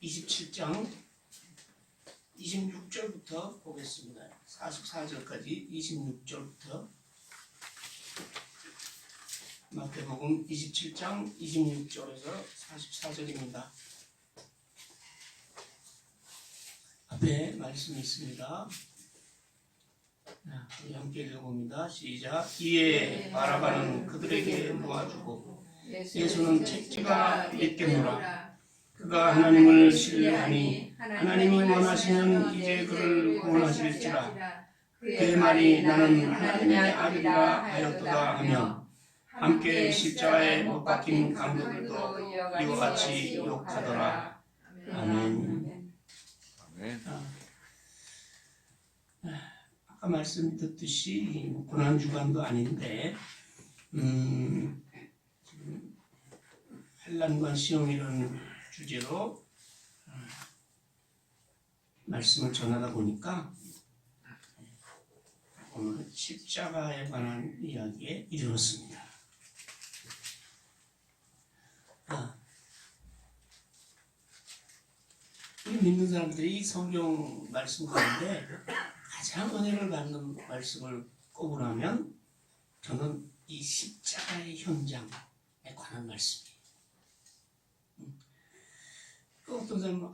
27장 26절부터 보겠습니다. 44절까지 26절부터 마태복음 27장 26절에서 44절입니다. 앞에 말씀이 있습니다. 우리 함께 읽어봅니다. 시작. 이에 바라바는 그들에게 놓아주고 예수는 채찍가 맺겠노라. 그가 하나님을 신뢰하니 하나님이 원하시면 이제 그를 구원하실지라. 그의 말이 나는 하나님의 아들이라 하였도다 하며 함께 십자가에 못 박힌 강도들도 이와 같이 욕하더라. 아멘. 아까 말씀드렸듯이 고난주간도 아닌데 환난과 시험이라는 주제로 말씀을 전하다 보니까 오늘 십자가에 관한 이야기에 이르렀습니다. 우리 믿는 사람들이 성경 말씀 가운데 가장 은혜를 받는 말씀을 꼽으라면 저는 이 십자가의 현장에 관한 말씀이에요. 어떤 사람은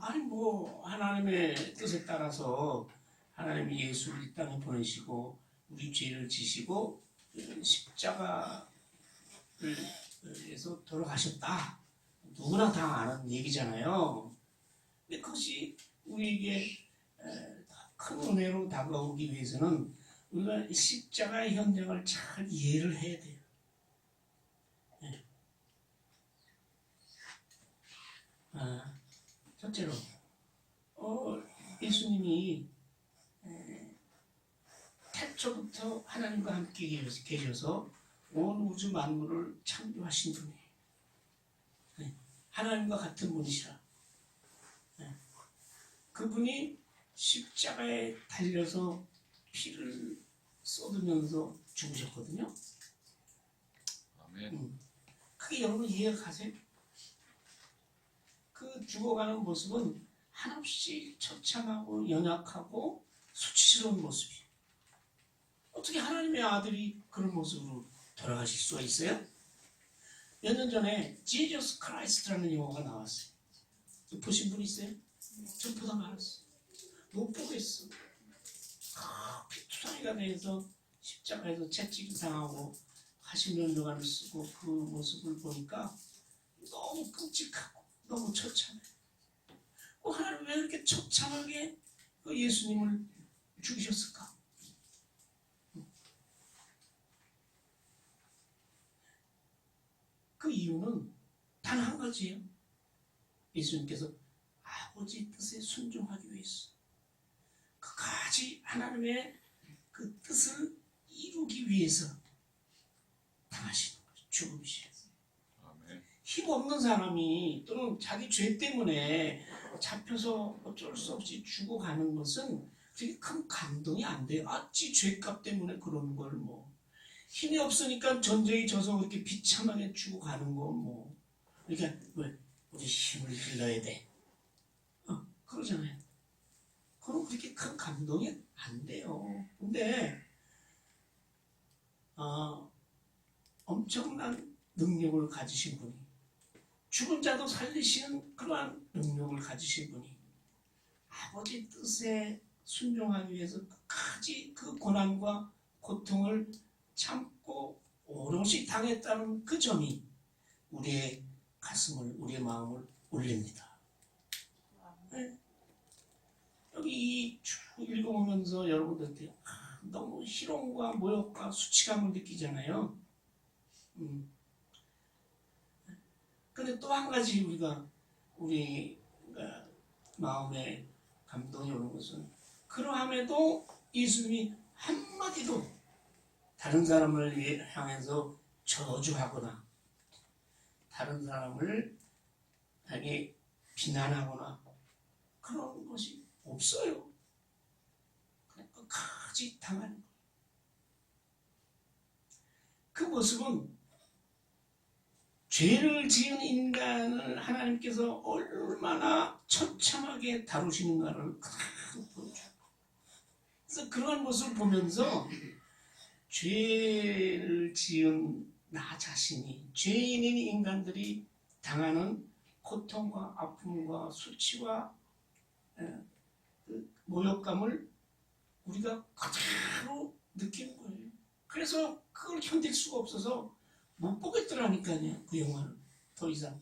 하나님의 뜻에 따라서 하나님이 예수를 이 땅에 보내시고 우리 죄를 지시고 십자가를 위해서 돌아가셨다. 누구나 다 아는 얘기잖아요. 근데 그것이 우리에게 큰 은혜로 다가오기 위해서는 우리가 십자가의 현장을 잘 이해를 해야 돼요. 첫째로 예수님이 태초부터 하나님과 함께 계셔서 온 우주 만물을 창조하신 분이에요. 하나님과 같은 분이시라. 그분이 십자가에 달려서 피를 쏟으면서 죽으셨거든요. 아멘. 그게 여러분 이해가 가세요? 그 죽어가는 모습은 한없이 처참하고 연약하고 수치스러운 모습이에요. 어떻게 하나님의 아들이 그런 모습으로 돌아가실 수가 있어요? 몇 년 전에 Jesus Christ라는 영화가 나왔어요. 보신 분 있어요? 전 보다 말았어요. 못 보겠어. 피투성이가 돼서 십자가에서 채찍을 당하고 가시면류관을 쓰고 그 모습을 보니까 너무 끔찍하고 너무 처참해. 하나님 왜 이렇게 처참하게 그 예수님을 죽이셨을까? 그 이유는 단 한 가지예요. 예수님께서 아버지 뜻에 순종하기 위해서 그까지 하나님의 그 뜻을 이루기 위해서 당하시는 거죠. 죽음이시죠. 힘없는 사람이 또는 자기 죄 때문에 잡혀서 어쩔 수 없이 죽어가는 것은 되게 큰 감동이 안 돼요. 지 죄값 때문에 그러는 걸 힘이 없으니까 전쟁에 져서 그렇게 비참하게 죽어가는 거 그러니까 왜 우리 힘을 길러야 돼. 그러잖아요. 그럼 그렇게 큰 감동이 안 돼요. 근데 엄청난 능력을 가지신 분이 죽은 자도 살리시는 그러한 능력을 가지신 분이 아버지 뜻에 순종하기 위해서 끝까지 그 고난과 고통을 참고 오롯이 당했다는 그 점이 우리의 가슴을, 우리의 마음을 울립니다. 네. 여기 쭉 읽어보면서 여러분들한테 너무 희롱과 모욕과 수치감을 느끼잖아요. 근데 또 한 가지 우리가 마음에 감동이 오는 것은 그러함에도 예수님이 한마디도 다른 사람을 향해서 저주하거나 다른 사람을 향해 비난하거나 그런 것이 없어요. 그냥 끝까지 당하는 거예요. 그 모습은 죄를 지은 인간을 하나님께서 얼마나 처참하게 다루시는가를 그대로 보여줘요. 그래서 그러한 것을 보면서 죄를 지은 나 자신이, 죄인인 인간들이 당하는 고통과 아픔과 수치와 그 모욕감을 우리가 그대로 느끼는 거예요. 그래서 그걸 견딜 수가 없어서 못 보겠더라니까요, 그 영화를 더 이상.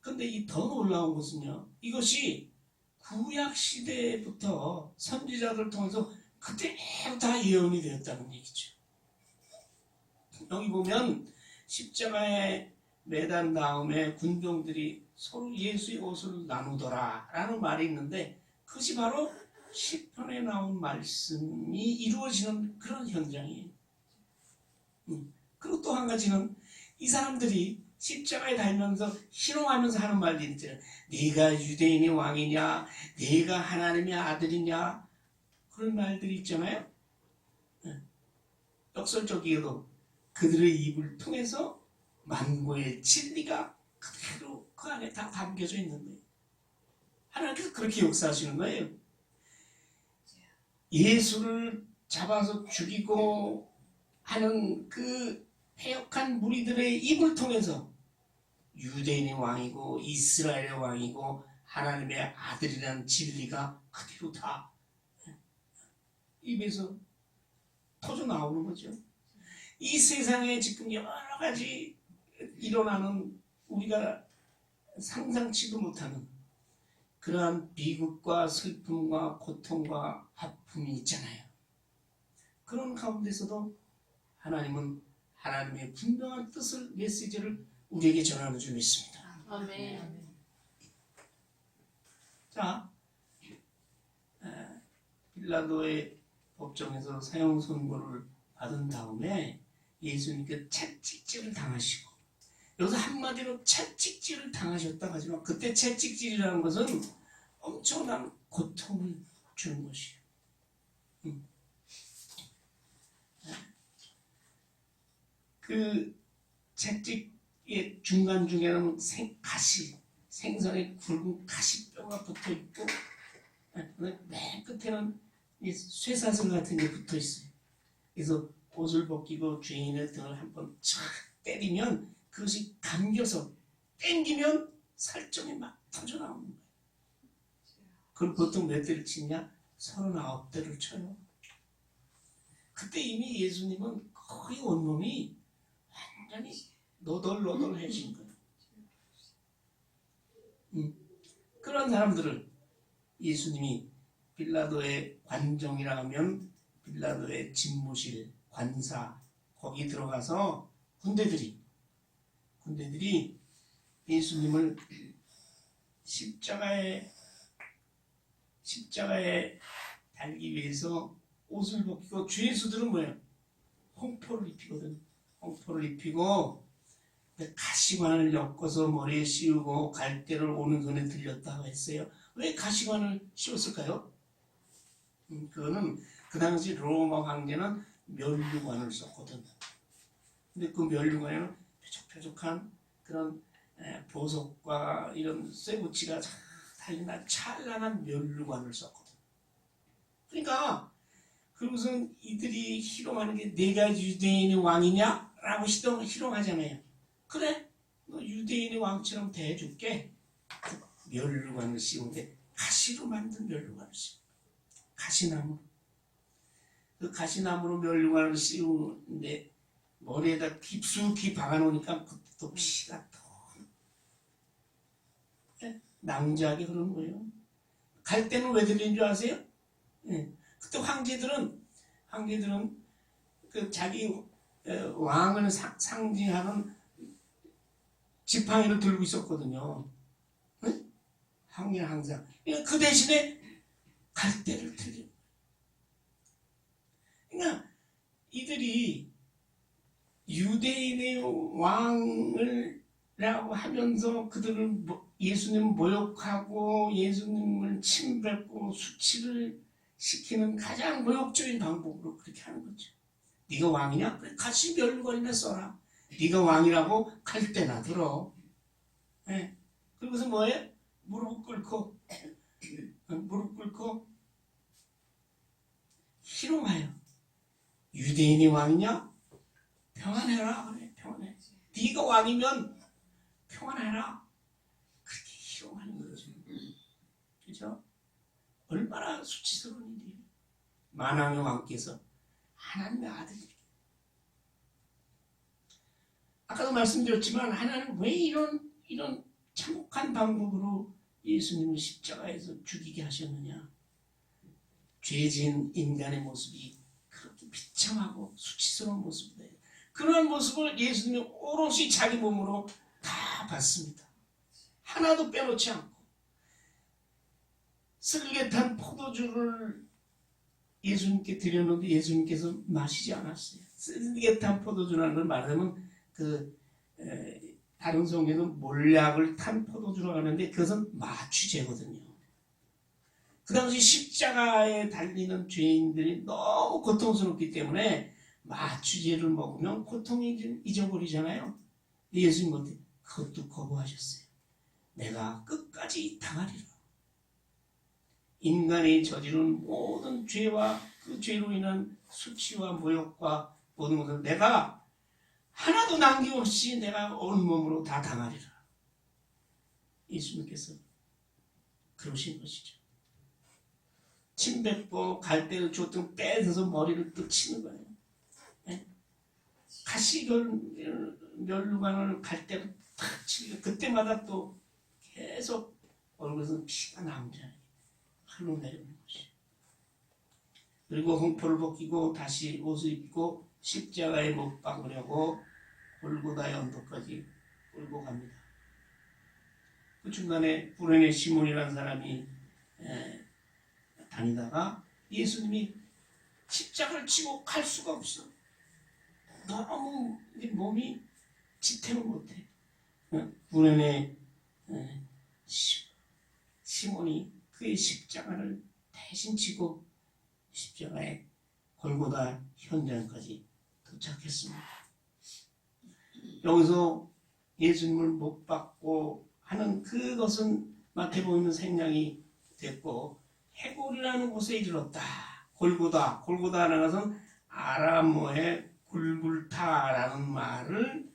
근데 이 더 놀라운 것은요, 이것이 구약 시대부터 선지자들을 통해서 그대로 다 예언이 되었다는 얘기죠. 여기 보면 십자가에 매단 다음에 군병들이 서로 예수의 옷을 나누더라 라는 말이 있는데, 그것이 바로 시편에 나온 말씀이 이루어지는 그런 현장이에요. 그리고 또 한 가지는 이 사람들이 십자가에 달면서 희롱하면서 하는 말들이 있잖아요. 네가 유대인의 왕이냐, 네가 하나님의 아들이냐, 그런 말들이 있잖아요. 역설적이게도 그들의 입을 통해서 만고의 진리가 그대로 그 안에 다 담겨져 있는 거예요. 하나님께서 그렇게 역사하시는 거예요. 예수를 잡아서 죽이고 하는 그 패역한 무리들의 입을 통해서 유대인의 왕이고 이스라엘의 왕이고 하나님의 아들이라는 진리가 그대로 다 입에서 터져 나오는 거죠. 이 세상에 지금 여러 가지 일어나는 우리가 상상치도 못하는 그러한 비극과 슬픔과 고통과 아픔이 있잖아요. 그런 가운데서도 하나님은 하나님의 분명한 뜻을, 메시지를 우리에게 전하는 줄 믿습니다. 아멘. 자, 빌라도의 법정에서 사형 선고를 받은 다음에 예수님께 채찍질을 당하시고, 여기서 한마디로 채찍질을 당하셨다 하지만, 그때 채찍질이라는 것은 엄청난 고통을 주는 것이에요. 그 채찍의 중간중에는 생선의 굵은 가시뼈가 붙어있고, 맨 끝에는 쇠사슬 같은 게 붙어있어요. 그래서 옷을 벗기고 죄인의 등을 한번 촥 때리면 그것이 감겨서 땡기면 살점이 막 터져나오는 거예요. 그걸 보통 몇 대를 치냐? 39대를 쳐요. 그때 이미 예수님은 거의 온몸이 완전히 너덜너덜해진 거예요. 그런 사람들을 예수님이 빌라도의 관정이라 하면 빌라도의 집무실, 관사, 거기 들어가서 군대들이 예수님을 십자가에 달기 위해서 옷을 벗기고, 죄수들은 뭐예요? 홍포를 입히거든. 홍포를 입히고 가시관을 엮어서 머리에 씌우고 갈대를 오는 손에 들렸다고 했어요. 왜 가시관을 씌웠을까요? 그거는 그 당시 로마 황제는 면류관을 썼거든. 근데 그 면류관에는 뾰족뾰족한 그런 보석과 이런 쇠붙이가 달린 찬란한 면류관을 썼거든. 그러니까 그것은 이들이 희롱하는 게, 내가 유대인의 왕이냐? 라고 희롱하잖아요. 그래, 너 유대인의 왕처럼 대해줄게. 면류관을 씌우는데, 가시로 만든 면류관을 씌워. 가시나무. 그 가시나무로 면류관을 씌우는데 머리에다 깊숙이 박아놓으니까 또 피가 더 낭자하게 흐르는 거예요. 갈 때는 왜 들리는 줄 아세요? 그때 황제들은 그 자기 왕을 상징하는 지팡이를 들고 있었거든요. 황제는 항상. 그러니까 그 대신에 갈대를 들려. 그러니까 이들이 유대인의 왕을라고 하면서 그들을 예수님을 모욕하고 예수님을 침뱉고 수치를 시키는 가장 모욕적인 방법으로 그렇게 하는 거죠. 네가 왕이냐? 그래, 같이 멸관이나 써라. 네가 왕이라고 갈대나 들어. 예. 그리고서 뭐해? 무릎 꿇고 희롱하여. 유대인이 왕이냐? 평안해라. 그래, 평안해. 네가 왕이면 평안해라. 그렇게 희롱하는 거죠. 그죠? 얼마나 수치스러운 일이에요. 만왕의 왕께서 하나님의 아들이. 아까도 말씀드렸지만 하나님 왜 이런 참혹한 방법으로 예수님을 십자가에서 죽이게 하셨느냐. 죄진 인간의 모습이 그렇게 비참하고 수치스러운 모습이에요. 그런 모습을 예수님이 오롯이 자기 몸으로 다 받습니다. 하나도 빼놓지 않고. 쓸개 탄 포도주를 예수님께 드렸는데 예수님께서 마시지 않았어요. 쓸개 탄 포도주라는 걸 말하면 다른 성경에는 몰약을 탄 포도주라고 하는데 그것은 마취제거든요. 그 당시 십자가에 달리는 죄인들이 너무 고통스럽기 때문에 마취제를 먹으면 고통이 잊어버리잖아요. 예수님 어때? 그것도 거부하셨어요. 내가 끝까지 당하리라. 인간이 저지른 모든 죄와 그 죄로 인한 수치와 모욕과 모든 것을 내가 하나도 남김없이 내가 온몸으로 다 당하리라. 예수님께서 그러신 것이죠. 침뱉고 갈대를 줬던 빼서 머리를 또 치는 거예요. 네? 가시멸루관을 갈대로 탁 치고 그때마다 또 계속 얼굴에서 피가 나오잖아요. 흘러내리는 것이. 그리고 홍포를 벗기고 다시 옷을 입고 십자가에 못 박으려고 골고다의 언덕까지 끌고 갑니다. 그 중간에 구레네 시몬이라는 사람이 다니다가 예수님이 십자가를 치고 갈 수가 없어. 너무 몸이 지탱을 못해. 구레네 시몬이 그의 십자가를 대신 치고 십자가에 골고다 현장까지 도착했습니다. 여기서 예수님을 못 받고 하는 그것은 마태복음 생략이 됐고 해골이라는 곳에 이르렀다. 골고다라는 것은 아람어의 굴굴타라는 말을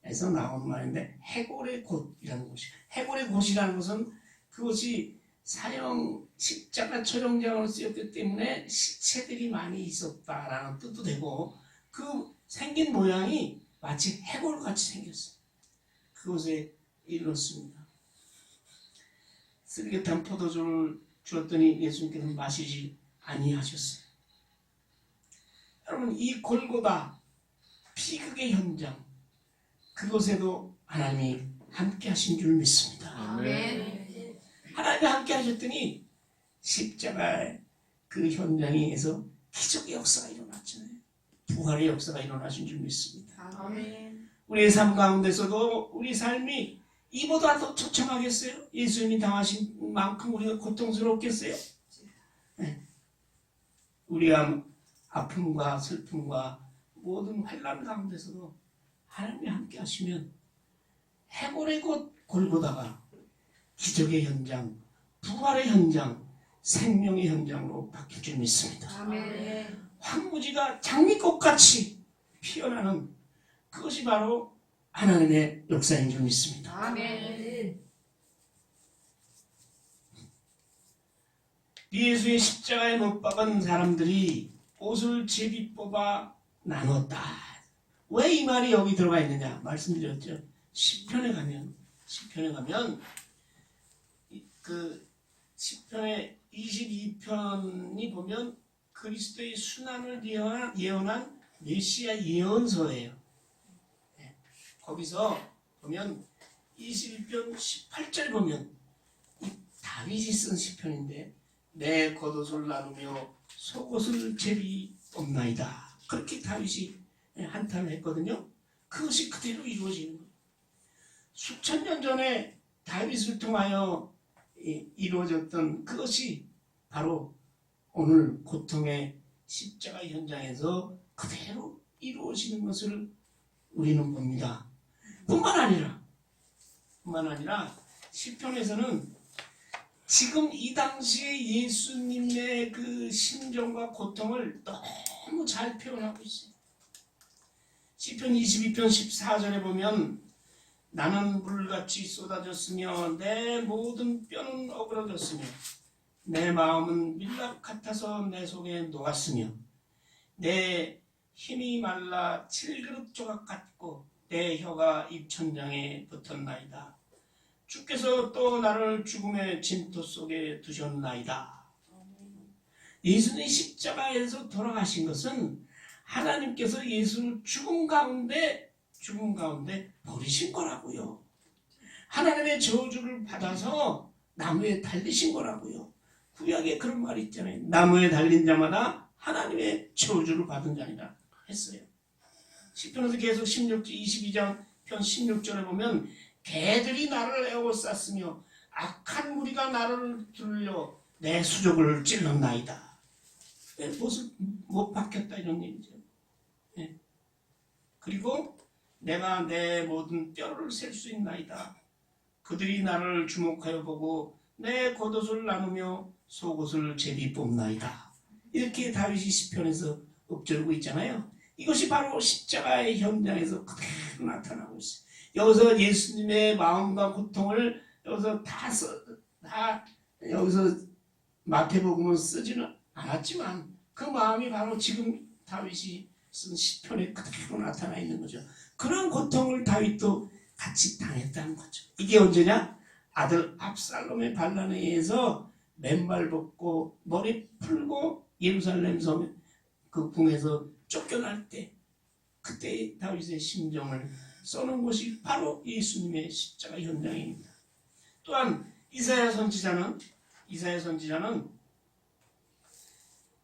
에서 나온 말인데 해골의 곳이라는 곳이. 해골의 곳이라는 것은 그것이 사형 십자가 초령장으로 쓰였기 때문에 시체들이 많이 있었다라는 뜻도 되고 그 생긴 모양이 마치 해골같이 생겼어요. 그곳에 이르렀습니다. 쓸개 탄 포도주를 주었더니 예수님께서는 마시지 아니하셨어요. 여러분 이 골고다 비극의 현장 그곳에도 하나님이 함께 하신 줄 믿습니다. 아멘. 하나님이 함께 하셨더니 십자가의 그 현장에서 기적의 역사가 일어났잖아요. 부활의 역사가 일어나신 줄 믿습니다. 아멘. 우리의 삶 가운데서도 우리 삶이 이보다 더 처참하겠어요? 예수님이 당하신 만큼 우리가 고통스럽겠어요? 네. 우리가 아픔과 슬픔과 모든 환난 가운데서도 하나님이 함께 하시면 해골의 곳 골고다가 기적의 현장, 부활의 현장, 생명의 현장으로 바뀔 줄 믿습니다. 아멘. 황무지가 장미꽃같이 피어나는 그것이 바로 하나님의 역사인 줄 믿습니다. 아멘. 예수의 십자가에 못 박은 사람들이 옷을 제비 뽑아 나눴다. 왜 이 말이 여기 들어가 있느냐 말씀드렸죠. 시편에 가면 그 시편의 22편이 보면 그리스도의 순환을 예언한 메시아 예언서예요. 네. 거기서 보면 21편 18절 보면 이 다윗이 쓴 시편인데 내 겉옷을 나누며 속옷을 제비 뽑나이다. 그렇게 다윗이 한탄을 했거든요. 그것이 그대로 이루어지는 거예요. 수천 년 전에 다윗을 통하여 이루어졌던 그것이 바로 오늘 고통의 십자가 현장에서 그대로 이루어지는 것을 우리는 봅니다. 뿐만 아니라 시편에서는 지금 이 당시에 예수님의 그 심정과 고통을 너무 잘 표현하고 있어요. 시편 22편 14절에 보면 나는 물같이 쏟아졌으며 내 모든 뼈는 어그러졌으며 내 마음은 밀랍 같아서 내 속에 녹았으며 내 힘이 말라 칠그릇 조각 같고 내 혀가 입천장에 붙었나이다. 주께서 또 나를 죽음의 진토 속에 두셨나이다. 예수님이 십자가에서 돌아가신 것은 하나님께서 예수를 죽음 가운데 버리신 거라고요. 하나님의 저주를 받아서 나무에 달리신 거라고요. 구약에 그런 말이 있잖아요. 나무에 달린 자마다 하나님의 저주를 받은 자니라 했어요. 시편에서 계속 22장 편 16절에 보면 개들이 나를 에워쌌으며 악한 무리가 나를 둘러 내 수족을 찔렀나이다. 못을 못 박혔다 이런 얘기죠. 네. 그리고 내가 내 모든 뼈를 셀 수 있나이다. 그들이 나를 주목하여 보고 내 겉옷을 나누며 속옷을 제비 뽑나이다. 이렇게 다윗이 시편에서 읊조리고 있잖아요. 이것이 바로 십자가의 현장에서 그대로 나타나고 있어요. 여기서 예수님의 마음과 고통을 여기서 다 여기서 마태복음은 쓰지는 않았지만 그 마음이 바로 지금 다윗이 쓴 시편에 그대로 나타나 있는 거죠. 그런 고통을 다윗도 같이 당했다는 거죠. 이게 언제냐? 아들 압살롬의 반란에 의해서 맨발 벗고 머리 풀고 예루살렘 섬 그 궁에서 쫓겨날 때 그때 다윗의 심정을 써놓은 것이 바로 예수님의 십자가 현장입니다. 또한 이사야 선지자는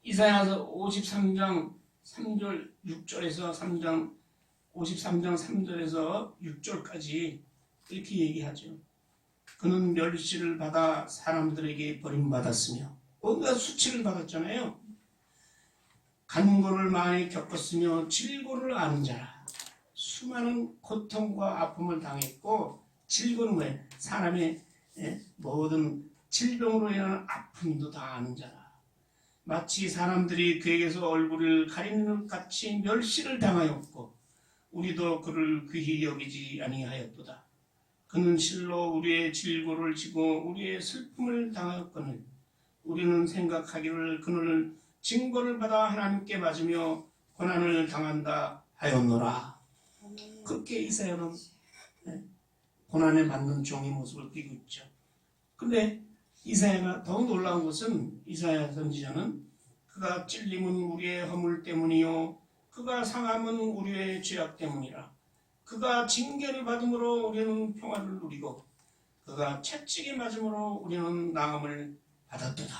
이사야서 53장 3절 6절에서 53장 3절에서 6절까지 이렇게 얘기하죠. 그는 멸시를 받아 사람들에게 버림받았으며 온갖 수치를 받았잖아요. 간고를 많이 겪었으며 질고를 아는 자라. 수많은 고통과 아픔을 당했고 질고는 왜? 사람의 모든 질병으로 인한 아픔도 다 아는 자라. 마치 사람들이 그에게서 얼굴을 가리는 것 같이 멸시를 당하였고 우리도 그를 귀히 여기지 아니하였도다. 그는 실로 우리의 질고를 지고 우리의 슬픔을 당하였거늘 우리는 생각하기를 그를 징벌을 받아 하나님께 맞으며 고난을 당한다 하였노라. 그렇게 이사야는 고난에 받는 종의 모습을 띠고 있죠. 근데 이사야가 더 놀라운 것은 이사야 선지자는 그가 찔림은 우리의 허물 때문이요 그가 상함은 우리의 죄악 때문이라. 그가 징계를 받음으로 우리는 평화를 누리고 그가 채찍에 맞음으로 우리는 나음을 받았도다.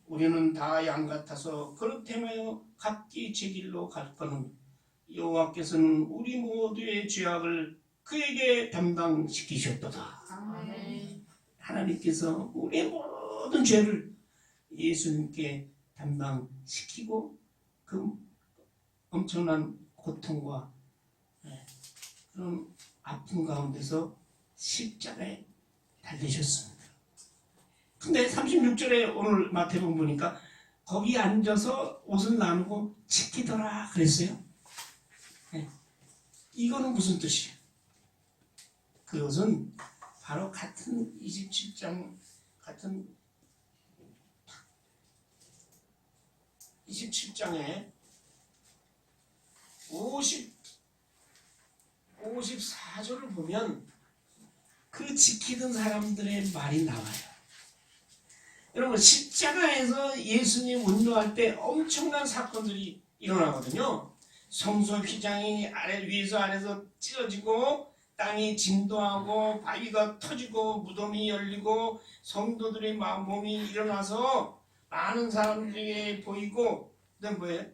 우리는 다 양 같아서 그릇 행하여 각기 제 길로 갔거늘 여호와께서는 우리 모두의 죄악을 그에게 담당시키셨도다. 하나님께서 우리의 모든 죄를 예수님께 담당시키고 그 엄청난 고통과 그런 아픔 가운데서 십자가에 달리셨습니다. 근데 36절에 오늘 마태복음 보니까 거기 앉아서 옷을 나누고 지키더라 그랬어요. 이거는 무슨 뜻이에요? 그것은 바로 같은 27장 같은 27장에 54절을 보면 그 지키던 사람들의 말이 나와요. 여러분 십자가에서 예수님 운동할 때 엄청난 사건들이 일어나거든요. 성소 휘장이 위에서 아래서 찢어지고 땅이 진동하고 바위가 터지고 무덤이 열리고 성도들의 몸이 일어나서 많은 사람들에게 보이고 그다음 뭐예요?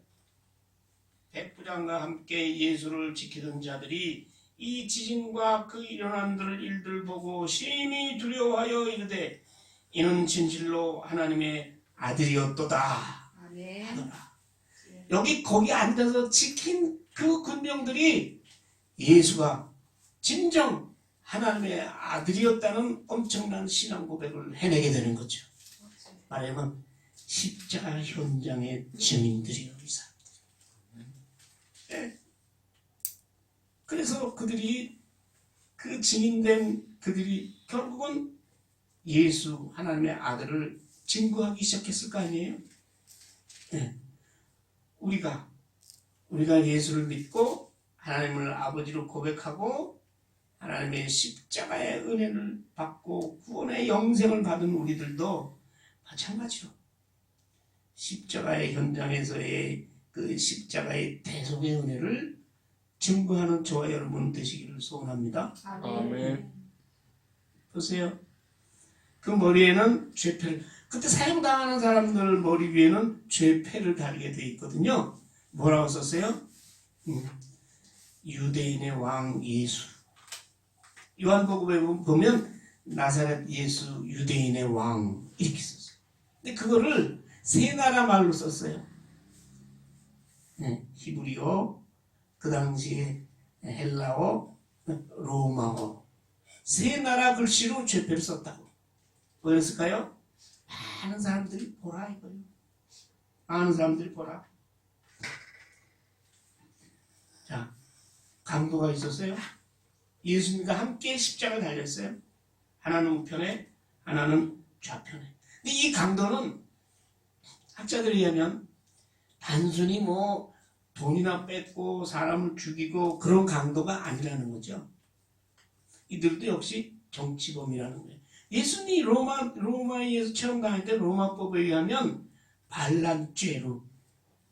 백부장과 함께 예수를 지키던 자들이 이 지진과 그 일어난 일들을 보고 심히 두려워하여 이르되 이는 진실로 하나님의 아들이었도다 하더라. 거기 앉아서 지킨 그 군병들이 예수가 진정 하나님의 아들이었다는 엄청난 신앙 고백을 해내게 되는 거죠. 말하자면 십자가 현장의 증인들이요, 이 사람들. 네. 그래서 그들이 그 증인된 그들이 결국은 예수 하나님의 아들을 증거하기 시작했을 거 아니에요? 네. 우리가 예수를 믿고 하나님을 아버지로 고백하고 하나님의 십자가의 은혜를 받고 구원의 영생을 받은 우리들도 마찬가지로 십자가의 현장에서의 그 십자가의 대속의 은혜를 증거하는 저와 여러분 되시기를 소원합니다. 아멘. 보세요. 그 머리에는 죄패를, 그때 사형당하는 사람들 머리 위에는 죄패를 달게 돼 있거든요. 뭐라고 썼어요? 유대인의 왕 예수. 요한복음에 보면 나사렛 예수 유대인의 왕 이렇게 썼어요. 근데 그거를 세 나라 말로 썼어요. 히브리어, 그 당시에 헬라어, 로마어, 세 나라 글씨로 죄패를 썼다고. 뭐였을까요? 많은 사람들이 보라 이거예요. 많은 사람들이 보라. 자, 강도가 있었어요. 예수님과 함께 십자가 달렸어요. 하나는 우편에, 하나는 좌편에. 근데 이 강도는 학자들에 의하면 단순히 뭐 돈이나 뺏고 사람을 죽이고 그런 강도가 아니라는 거죠. 이들도 역시 정치범이라는 거예요. 예수님이 로마에서 체험당할 때 로마법에 의하면 반란죄로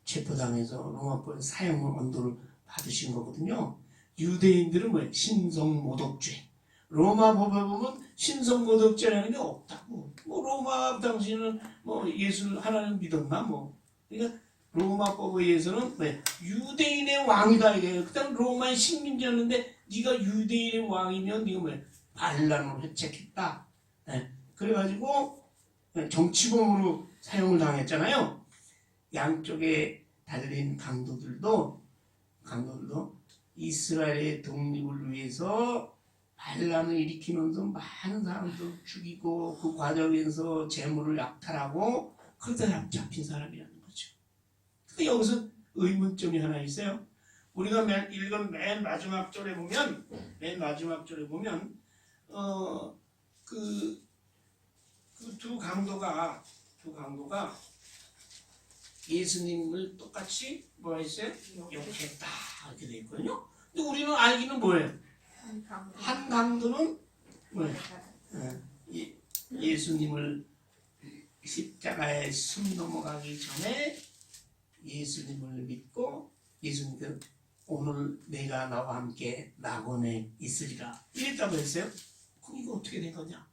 체포당해서 로마법에 사형 언도를 받으신 거거든요. 유대인들은 뭐예요? 신성모독죄. 로마 법에 보면 신성모독죄라는 게 없다고. 뭐 로마 당시에는 뭐 예수를 하나님 믿었나 뭐. 그러니까 로마법에 의해서는 왜 유대인의 왕이다 이래요. 그다음 로마의 식민지였는데 네가 유대인의 왕이면 네가 뭐야? 반란으로 해책했다. 네. 그래가지고 정치범으로 사형을 당했잖아요. 양쪽에 달린 강도들도 이스라엘의 독립을 위해서 반란을 일으키면서 많은 사람들 죽이고 그 과정에서 재물을 약탈하고 그러다 잡힌 사람이라는 거죠. 근데 여기서 의문점이 하나 있어요. 우리가 읽은 맨 마지막 절에 보면 그 두 강도가 예수님을 똑같이 뭐 했어요? 욕했다 이렇게 돼 있거든요. 근데 우리는 알기는 뭐예요? 한 강도는 뭐예요? 예수님을 십자가에 숨 넘어가기 전에 예수님을 믿고 예수님께서 오늘 내가 나와 함께 낙원에 있으리라 이랬다고 했어요. 그럼 이거 어떻게 된 거냐?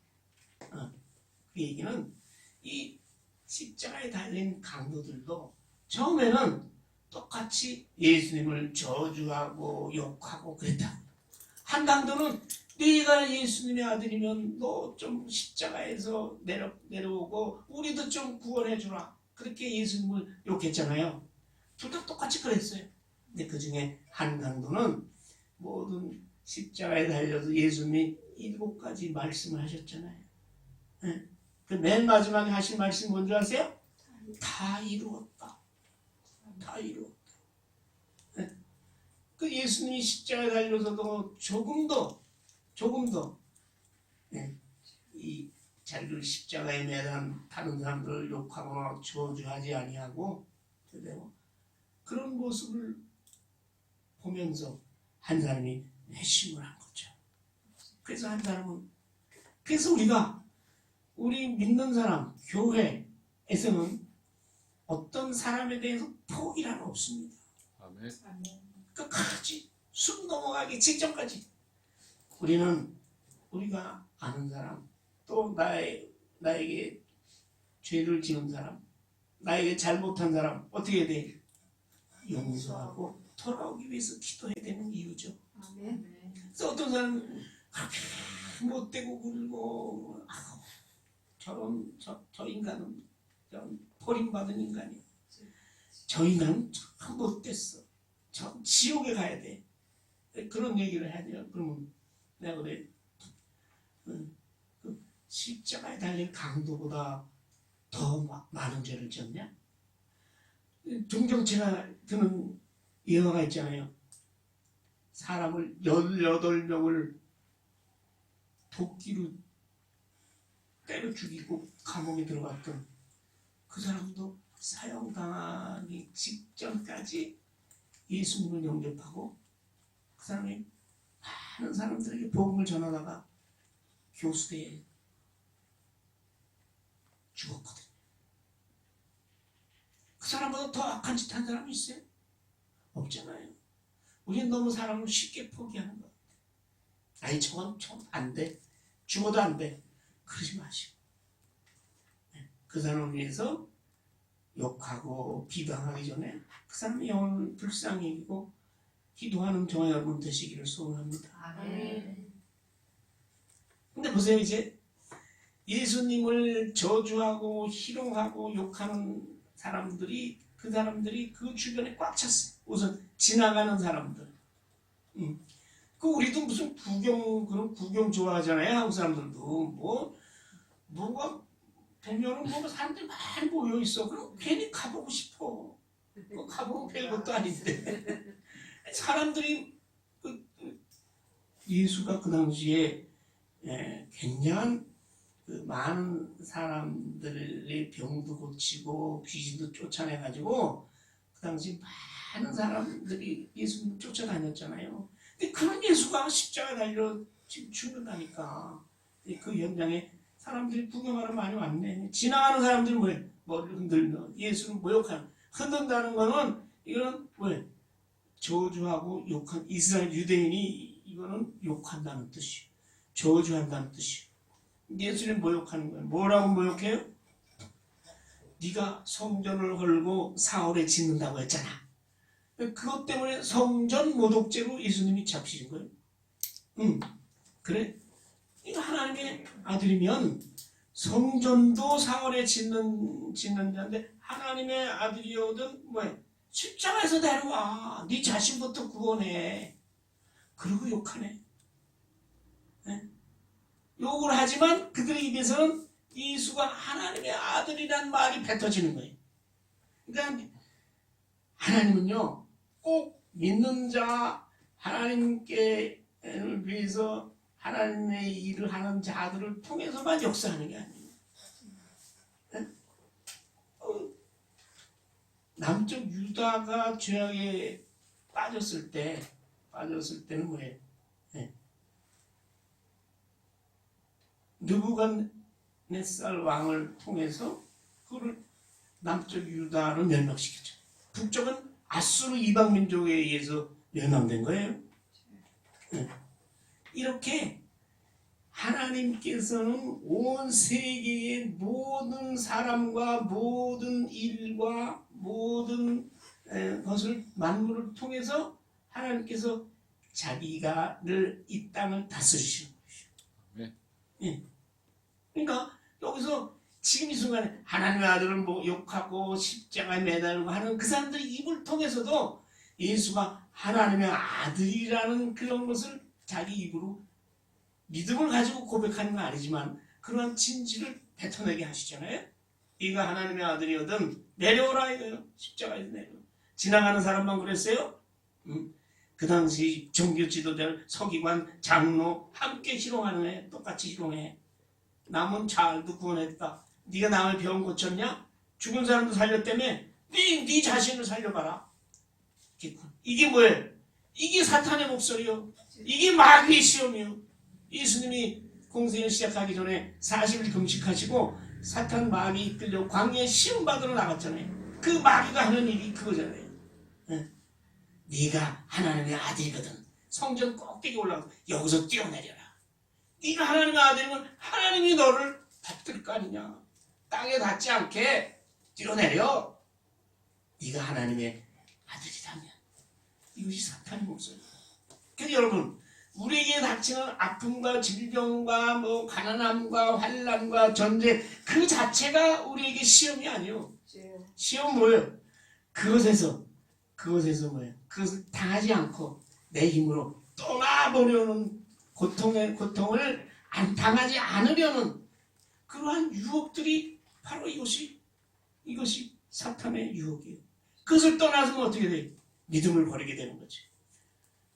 그 얘기는 이 십자가에 달린 강도들도 처음에는 똑같이 예수님을 저주하고 욕하고 그랬다. 한 강도는 네가 예수님의 아들이면 너 좀 십자가에서 내려오고 우리도 좀 구원해 주라. 그렇게 예수님을 욕했잖아요. 둘 다 똑같이 그랬어요. 근데 그 중에 한 강도는 모든 십자가에 달려서 예수님이 7가지 말씀을 하셨잖아요. 네? 그 맨 마지막에 하신 말씀 뭔지 아세요? 다 이루었다. 다 이루었다. 네? 그 예수님이 십자가에 달려서도 조금 더 네? 이 자기를 십자가에 매단 다른 사람들을 욕하거나 저주하지 아니하고 그런 모습을 보면서 한 사람이 회심을 한 거죠. 그래서 우리 믿는 사람, 교회에서는 어떤 사람에 대해서 포기란 없습니다. 아멘. 끝까지 숨 넘어가기 직전까지 우리가 아는 사람, 또 나에게 죄를 지은 사람, 나에게 잘못한 사람 어떻게 돼? 용서하고 돌아오기 위해서 기도해야 되는 이유죠. 그래서 어떤 사람은 못되고 굴고 저 인간은 버림받은 인간이야. 저 인간은 참 못됐어. 저 지옥에 가야 돼. 그런 얘기를 해야 돼요. 그러면 내가 그래, 그 십자가에 달린 강도보다 더 많은 죄를 졌냐? 종종 제가 드는 예화가 있잖아요. 사람을 18명을 도끼로 때려 죽이고 감옥에 들어갔던 그 사람도 사형당하기 직전까지 예수님을 영접하고 그 사람이 많은 사람들에게 복음을 전하다가 교수대에 죽었거든요. 그 사람보다 더 악한 짓 한 사람이 있어요? 없잖아요. 우리는 너무 사람을 쉽게 포기하는 것 같아요. 아니 저건 안 돼. 죽어도 안 돼. 그러지 마시고 그 사람을 위해서 욕하고 비방하기 전에 그 사람의 영혼을 불쌍히 여기고 기도하는 저와 여러분 되시기를 소원합니다. 아멘. 근데 보세요, 이제 예수님을 저주하고 희롱하고 욕하는 사람들이 그 주변에 꽉 찼어요. 우선 지나가는 사람들. 그 우리도 무슨 그런 구경 좋아하잖아요. 한국 사람들도 뭐가 보면은 뭐 사람들이 많이 모여 있어. 그럼 괜히 가보고 싶어. 가보면 별것도 아닌데. 사람들이 예수가 그 당시에 굉장한 많은 사람들의 병도 고치고 귀신도 쫓아내가지고 그 당시 많은 사람들이 예수님을 쫓아다녔잖아요. 근데 그런 예수가 십자가 달려 지금 죽는다니까. 그 현장에 사람들이 구경하러 많이 왔네. 지나가는 사람들은 뭐해? 머리를 흔들며 예수를 모욕하는. 흔든다는 거는 이거는 뭐해? 저주하고 욕한 이스라엘 유대인이 이거는 욕한다는 뜻이에요. 저주한다는 뜻이에요. 예수님 모욕하는 거예요. 뭐라고 모욕해요? 네가 성전을 헐고 사흘에 짓는다고 했잖아. 그것 때문에 성전 모독죄로 예수님이 잡히신 거예요. 그래? 이거 하나님의 아들이면 성전도 사흘에 짓는 자인데 하나님의 아들이거든 뭐야? 십자가에서 내려와. 네 자신부터 구원해. 그러고 욕하네. 네? 욕을 하지만 그들의 입에서는 예수가 하나님의 아들이란 말이 뱉어지는 거예요. 그러니까 하나님은요 꼭 믿는 자 하나님께 위해서 하나님의 일을 하는 자들을 통해서만 역사하는 게 아니에요. 네? 남쪽 유다가 죄악에 빠졌을 때는 뭐예요? 네. 느부갓네살 왕을 통해서 그를 남쪽 유다를 멸망시켰죠. 북쪽은 아수르 이방 민족에 의해서 멸망된 거예요. 네. 이렇게 하나님께서는 온 세계의 모든 사람과 모든 일과 모든 것을 만물을 통해서 하나님께서 자기가 늘 이 땅을 다스리시는 것이죠. 네. 네. 그러니까 여기서 지금 이 순간에 하나님의 아들을 뭐 욕하고 십자가에 매달고 하는 그 사람들의 입을 통해서도 예수가 하나님의 아들이라는 그런 것을 자기 입으로 믿음을 가지고 고백하는 건 아니지만 그러한 진지를 뱉어내게 하시잖아요. 네가 하나님의 아들이거든 내려오라 이거예요. 십자가에서 내려오라. 지나가는 사람만 그랬어요? 그 당시 종교 지도자들 서기관 장로 함께 희롱하는 애 똑같이 희롱해. 남은 자알도 구원했다. 네가 남의 병 고쳤냐? 죽은 사람도 살렸다며? 네 자신을 살려봐라. 이게 뭐예요? 이게 사탄의 목소리요. 이게 마귀의 시험이요. 예수님이 공생을 시작하기 전에 40일 금식하시고 사탄 마귀 이끌려 광야에 시험 받으러 나갔잖아요. 그 마귀가 하는 일이 그거잖아요. 네가 하나님의 아들이거든. 성전 꼭대기 올라가서 여기서 뛰어내려라. 네가 하나님의 아들이면 하나님이 너를 받들 거 아니냐. 땅에 닿지 않게 뛰어내려. 네가 하나님의 아들이라면. 이것이 사탄의 목소리입니다. 그래서 여러분 우리에게 닥치는 아픔과 질병과 가난함과 환난과 전쟁 그 자체가 우리에게 시험이 아니에요. 시험 뭐예요? 그것에서 뭐예요? 그것을 당하지 않고 내 힘으로 떠나보려는 고통을 안 당하지 않으려는 그러한 유혹들이 바로 이것이 사탄의 유혹이에요. 그것을 떠나서는 어떻게 돼요? 믿음을 버리게 되는 거지.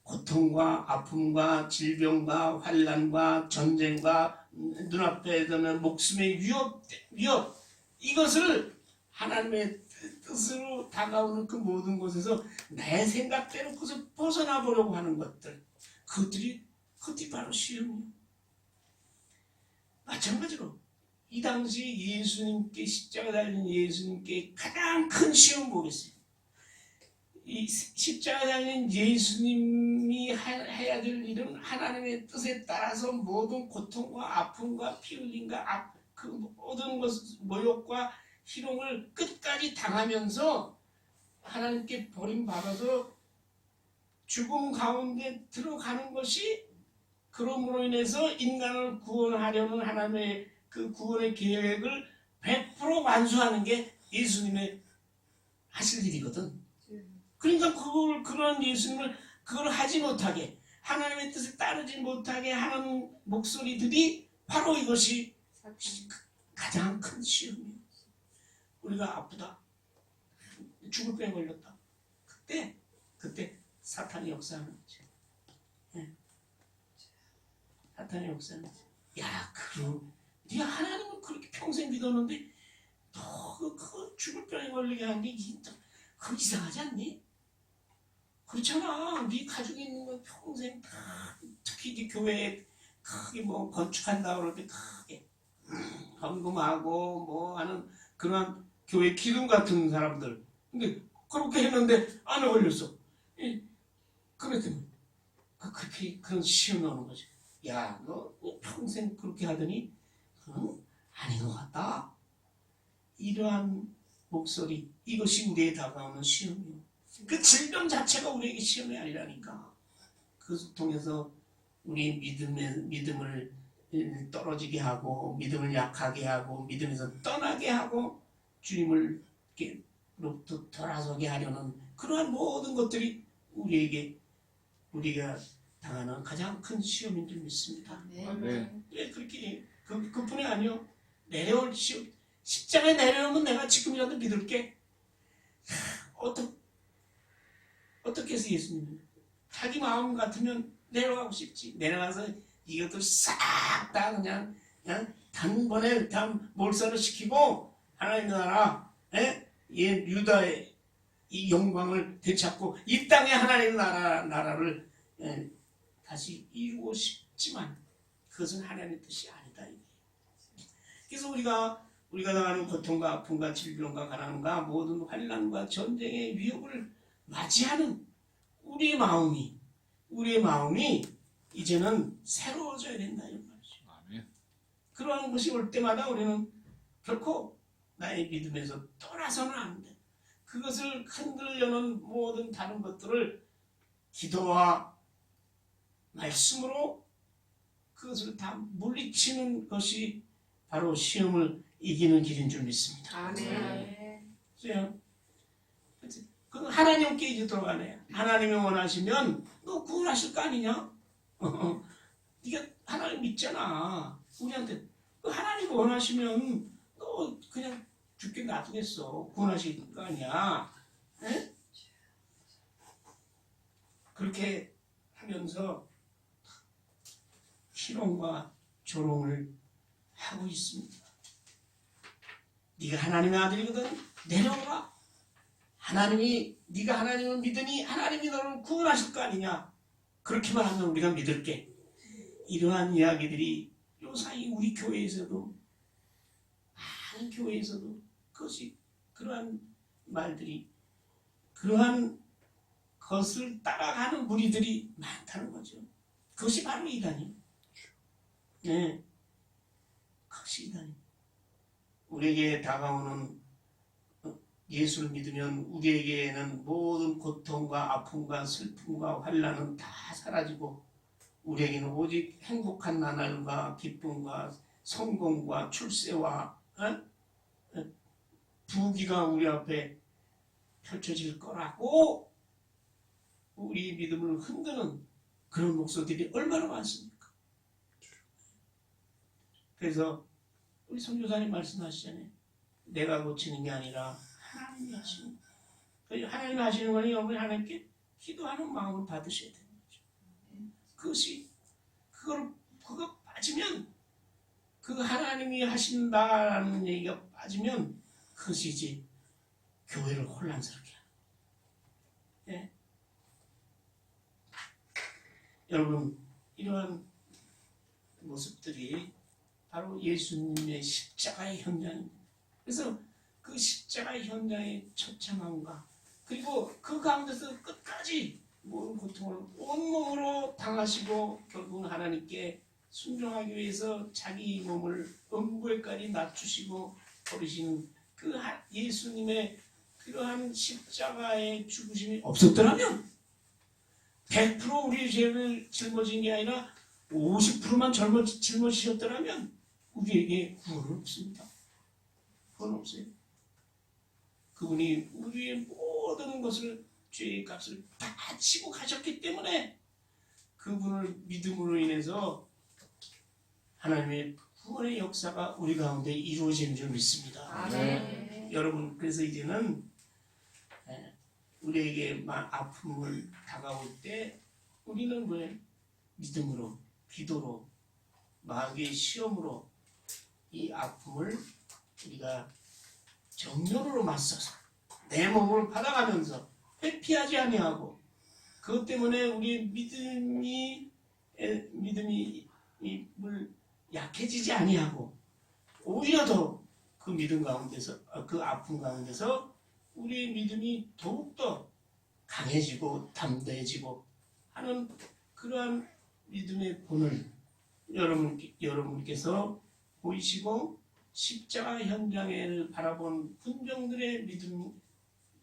고통과 아픔과 질병과 환난과 전쟁과 눈앞에 드는 목숨의 위협 이것을 하나님의 뜻으로 다가오는 그 모든 곳에서 내 생각대로 그것을 벗어나 보려고 하는 것들 그것들이 바로 시험이에요. 마찬가지로 이 당시 예수님께 십자가 달린 예수님께 가장 큰 시험 뭐겠어요? 이 십자가 달린 예수님이 해야 될 일은 하나님의 뜻에 따라서 모든 고통과 아픔과 피 흘림과 그 모든 모욕과 희롱을 끝까지 당하면서 하나님께 버림받아서 죽음 가운데 들어가는 것이 그러므로 인해서 인간을 구원하려는 하나님의 그 구원의 계획을 100% 완수하는 게 예수님의 하실 일이거든. 그러니까 그런 예수님을 그걸 하지 못하게 하나님의 뜻에 따르지 못하게 하는 목소리들이 바로 이것이 가장 큰 시험이에요. 우리가 아프다, 죽을 병에 걸렸다. 그때 사탄이 역사하는 거지. 네. 사탄이 역사하는 거지. 야, 네가 하나님을 그렇게 평생 믿었는데 너 그 죽을 병에 걸리게 한 게 그거 이상하지 않니? 그렇잖아. 네 가족이 있는 건 평생 특히 이제 교회에 크게 뭐 건축한다 그럴 때 크게 헌금하고 뭐 하는 그런 교회 기둥 같은 사람들. 근데 그렇게 했는데 안 걸렸어. 그랬더니 그렇게 그런 시험이 오는 거지. 야, 너 평생 그렇게 하더니 아닌 것 같다. 이러한 목소리, 이것이 우리에 다가오는 시험이에요. 그 질병 자체가 우리에게 시험이 아니라니까. 그것을 통해서 우리 믿음을 떨어지게 하고 믿음을 약하게 하고 믿음에서 떠나게 하고 주님을 로부터 돌아서게 하려는 그러한 모든 것들이 우리가 당하는 가장 큰 시험인 줄 믿습니다. 네. 왜 그렇게 그뿐이 아니요. 내려올 시험 십자가에 내려오면 내가 지금이라도 믿을게. 어떻게 해서 예수님은 자기 마음 같으면 내려가고 싶지. 내려가서 이것들 싹 다 그냥 단번에 다 몰살을 시키고 하나님 나라, 유다의 이 영광을 되찾고 이 땅에 하나님 나라를 다시 이루고 싶지만 그것은 하나님의 뜻이 아니다. 그래서 우리가 당하는 고통과 아픔과 질병과 가난과 모든 환난과 전쟁의 위협을 맞이하는 우리의 마음이 이제는 새로워져야 된다 이런 말이죠. 아멘. 그러한 것이 올 때마다 우리는 결코 나의 믿음에서 떠나서는 안 돼. 그것을 흔들려는 모든 다른 것들을 기도와 말씀으로 그것을 다 물리치는 것이 바로 시험을 이기는 길인 줄 믿습니다. 아멘. 그건 하나님께 이제 들어가네. 하나님이 원하시면 너 구원하실 거 아니냐? 네가 하나님 믿잖아. 우리한테 하나님이 원하시면 너 그냥 죽게 놔두겠어. 구원하실 거 아니야. 에? 그렇게 하면서 희롱과 조롱을 하고 있습니다. 네가 하나님의 아들이거든. 내려오라. 네가 하나님을 믿으니 하나님이 너를 구원하실 거 아니냐. 그렇게만 하면 우리가 믿을게. 이러한 이야기들이 요사이 우리 교회에서도 많은 교회에서도 그것이 그러한 말들이 그러한 것을 따라가는 무리들이 많다는 거죠. 그것이 바로 이단이에요. 네, 그것이 이단이에요. 우리에게 다가오는 예수를 믿으면 우리에게는 모든 고통과 아픔과 슬픔과 환난은 다 사라지고 우리에게는 오직 행복한 나날과 기쁨과 성공과 출세와 부귀가 우리 앞에 펼쳐질 거라고 우리 믿음을 흔드는 그런 목소리들이 얼마나 많습니까? 그래서 우리 선교사님 말씀하시잖아요. 내가 고치는 게 아니라 하나님이 하시는 거예요. 하나님이 하시는 거는 여러분이 하나님께 기도하는 마음을 받으셔야 되는 거죠. 그거 빠지면, 그 하나님이 하신다라는 얘기가 빠지면 그것이 이제 교회를 혼란스럽게 하는 거예요. 예? 여러분, 이러한 모습들이 바로 예수님의 십자가의 현장입니다. 그래서 그 십자가의 현장의 처참함과 그리고 그 가운데서 끝까지 모든 고통을 온몸으로 당하시고 결국 하나님께 순종하기 위해서 자기 몸을 음부에까지 낮추시고 버리시는 그 예수님의 그러한 십자가의 죽으심이 없었더라면 100% 우리의 죄를 짊어진 게 아니라 50%만 짊어지셨더라면 우리에게 구원은 없습니다. 구원 없어요. 그분이 우리의 모든 것을, 죄의 값을 다 치고 가셨기 때문에 그분을 믿음으로 인해서 하나님의 구원의 역사가 우리 가운데 이루어지는 줄 믿습니다. 아멘. 여러분, 그래서 이제는 우리에게 아픔을 다가올 때 우리는 왜 믿음으로, 기도로, 마귀의 시험으로 이 아픔을 우리가 정면으로 맞서서 내 몸을 받아가면서 회피하지 아니하고, 그것 때문에 우리의 믿음이 약해지지 아니하고 오히려 더 그 믿음 가운데서, 그 아픔 가운데서 우리의 믿음이 더욱더 강해지고 담대해지고 하는 그러한 믿음의 본을 여러분께서 보이시고 십자가 현장을 바라본 군정들의 믿음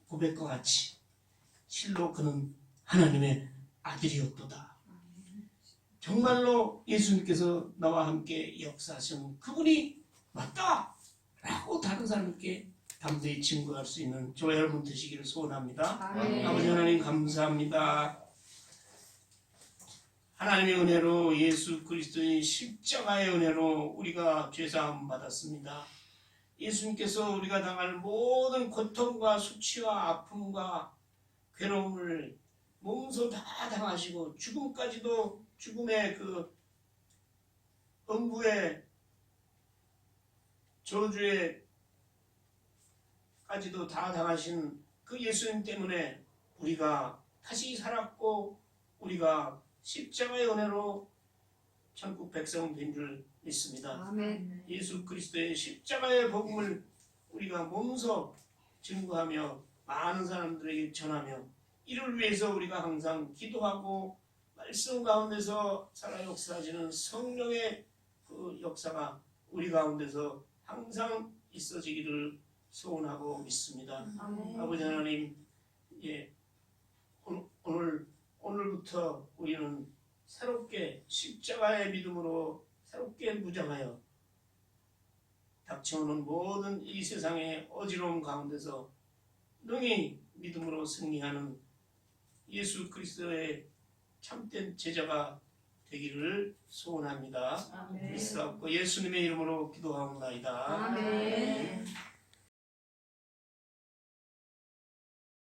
고백과 같이 실로 그는 하나님의 아들이었도다. 정말로 예수님께서 나와 함께 역사하신 그분이 맞다! 라고 다른 사람께 담대히 증거할 수 있는 저와 여러분 되시기를 소원합니다. 아멘. 아버지 하나님 감사합니다. 하나님의 은혜로, 예수 그리스도의 십자가의 은혜로 우리가 죄사함 받았습니다. 예수님께서 우리가 당할 모든 고통과 수치와 아픔과 괴로움을 몸소 다 당하시고 죽음까지도, 죽음의 그 음부의 저주에 까지도 다 당하신 그 예수님 때문에 우리가 다시 살았고 우리가 십자가의 은혜로 천국 백성 된 줄 믿습니다. 아멘. 예수 그리스도의 십자가의 복음을 우리가 몸소 증거하며 많은 사람들에게 전하며 이를 위해서 우리가 항상 기도하고 말씀 가운데서 살아 역사하시는 성령의 그 역사가 우리 가운데서 항상 있어지기를 소원하고 믿습니다. 아멘. 아버지 하나님, 오늘부터 우리는 새롭게 십자가의 믿음으로 새롭게 무장하여 닥쳐오는 모든 이 세상의 어지러움 가운데서 능히 믿음으로 승리하는 예수 그리스도의 참된 제자가 되기를 소원합니다. 아멘. 믿사옵고 예수님의 이름으로 기도하옵나이다. 아멘.